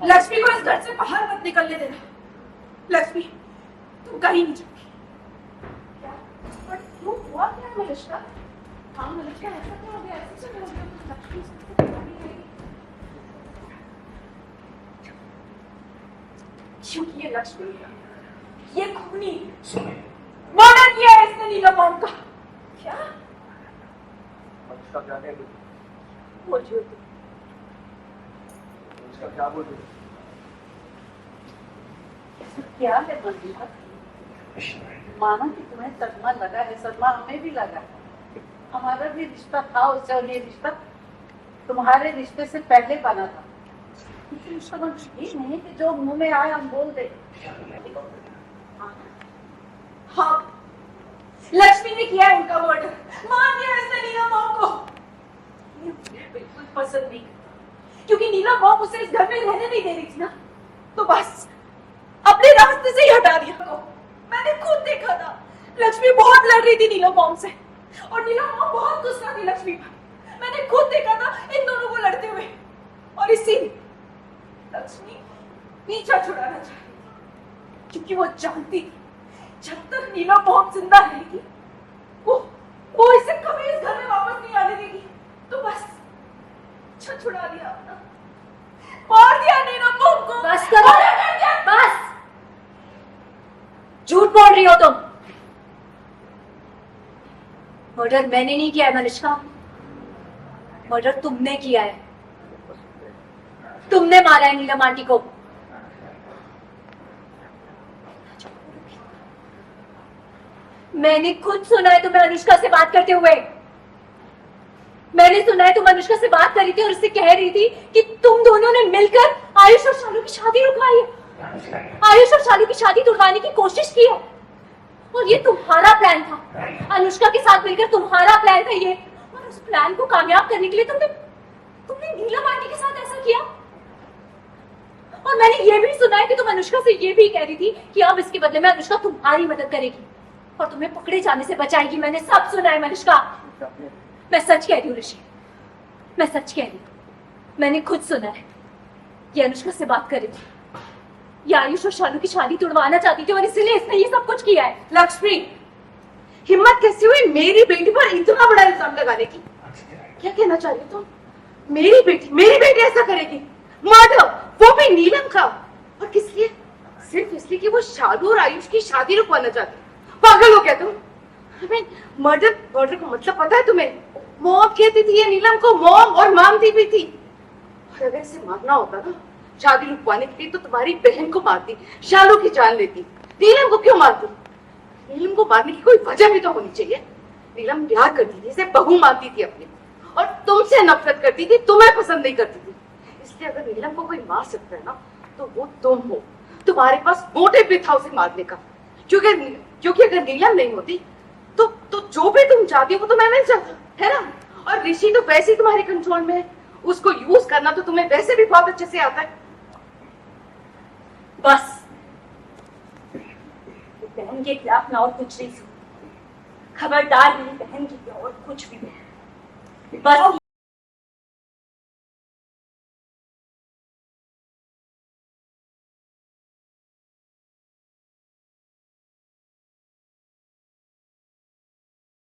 लक्ष्मी को इस घर से बाहर मत निकलने देना। लक्ष्मी तुम कहीं नहीं जाओगी। क्या पर क्यों हुआ क्या मलिश्का? हाँ मलिश्का ऐसा क्या हो गया? ऐसे चल रहा है लक्ष्मी से बाहर नहीं आएगी। क्यों ये लक्ष्मी ये खूनी मर्डर किया है इसने नीलम मॉम का। क्या मलिश्का क्या कह रही? बोल रही हो तुम? मलिश्का क्या बोल रही? क्या है बलबीरा? माना कि तुम्हें सदमा लगा है, सदमा हमें भी लगा है। हमारा भी रिश्ता था उससे और ये रिश्ता तुम्हारे रिश्ते से पहले बना था। लेकिन समझ ये नहीं कि जो मुंह में आए हम बोल दे। हाँ लक्ष्मी ने किया है उनका मर्डर। मार दिया इसने नीलम मॉम को। ये मुझे बिल्कुल पसंद नहीं क्योंकि नीलम मॉम उसे इस घर में रहने नहीं दे रही थी ना, तो बस अपने रास्ते से ही हटा दिया। मैंने खुद देखा था लक्ष्मी बहुत लड़ रही थी नीलम मॉम से और नीलम मॉम बहुत गुस्सा थी लक्ष्मी पर। मैंने खुद देखा था इन दोनों को लड़ते हुए और इसीलिए लक्ष्मी पीछा छुड़ाना चाहती क्योंकि वो जानती थी जब तक नीलम मॉम जिंदा रहेगी वो इसे कभी इस घर में वापस नहीं आने देगी। तो बस छुड़ा दिया अपना, मार दिया नीलम मॉम को। बस करो, बस। झूठ बोल रही हो तुम। मर्डर मैंने नहीं किया है मलिश्का, मर्डर तुमने किया है। तुमने मारा है नीलम आंटी को। मैंने खुद सुना है तुम्हें अनुष्का से बात करते हुए। मैंने सुना है तुम अनुष्का से बात कर रही थी और उससे कह रही थी कि तुम दोनों ने मिलकर आयुष और शालू की शादी रुकवाई है, आयुष और शालू की शादी तुड़वाने की कोशिश की है और ये तुम्हारा प्लान था। अनुष्का के साथ मिलकर तुम्हारा प्लान था ये, और उस प्लान को कामयाब करने के लिए तुमने नीलम आंटी के साथ ऐसा किया। और मैंने ये भी सुना है कि तुम अनुष्का से ये भी कह रही थी कि अब इसके बदले में अनुष्का तुम्हारी मदद करेगी और तुम्हें पकड़े जाने से बचाएगी। मैंने सब सुना है मलिश्का, मैं सच कह रही हूँ ऋषि, मैं सच कह रही हूँ। मैंने खुद सुना है ये अनुष्का से बात कर रही थी, ये आयुष और शालू की शादी तुड़वाना चाहती थी और इसीलिए इसने ये सब कुछ किया है। लक्ष्मी हिम्मत कैसे हुई मेरी बेटी पर इतना बड़ा इल्जाम लगाने की? क्या कहना चाह रही हो तुम? मेरी बेटी ऐसा करेगी? मर्डर, वो भी नीलम का, और किस लिए? सिर्फ इसलिए कि वो शालू और आयुष की शादी रुकवाना चाहती। पागल हो क्या तुम? मर्डर का मतलब पता है तुम्हें? मॉम कहती थी ये नीलम को, मॉम और मानती भी थी। और अगर इसे मारना होता ना शादी रुकवाने के लिए तो तुम्हारी बहन को मारती, शालू की जान लेती। नीलम को क्यों मारती? नीलम को मारने की कोई वजह भी तो होनी चाहिए। नीलम प्यार करती थी, इसे बहू मानती थी अपनी, और तुमसे नफरत करती थी, तुम्हें पसंद नहीं करती थी। इसलिए अगर नीलम को कोई मार सकता है ना तो वो तुम हो। तुम्हारे पास मोटिव भी था उसे मारने का, क्योंकि अगर नीलम नहीं होती तो जो भी तुम चाहती हो वो तो मैं मिल जाता है ना। और ऋषि तो वैसे ही तुम्हारे कंट्रोल में है, उसको यूज करना तो तुम्हें वैसे भी बहुत अच्छे से आता है। बस बहन के खिलाफ मैं और कुछ नहीं सुनूंगी। खबरदार मेरी बहन की और कुछ भी बस।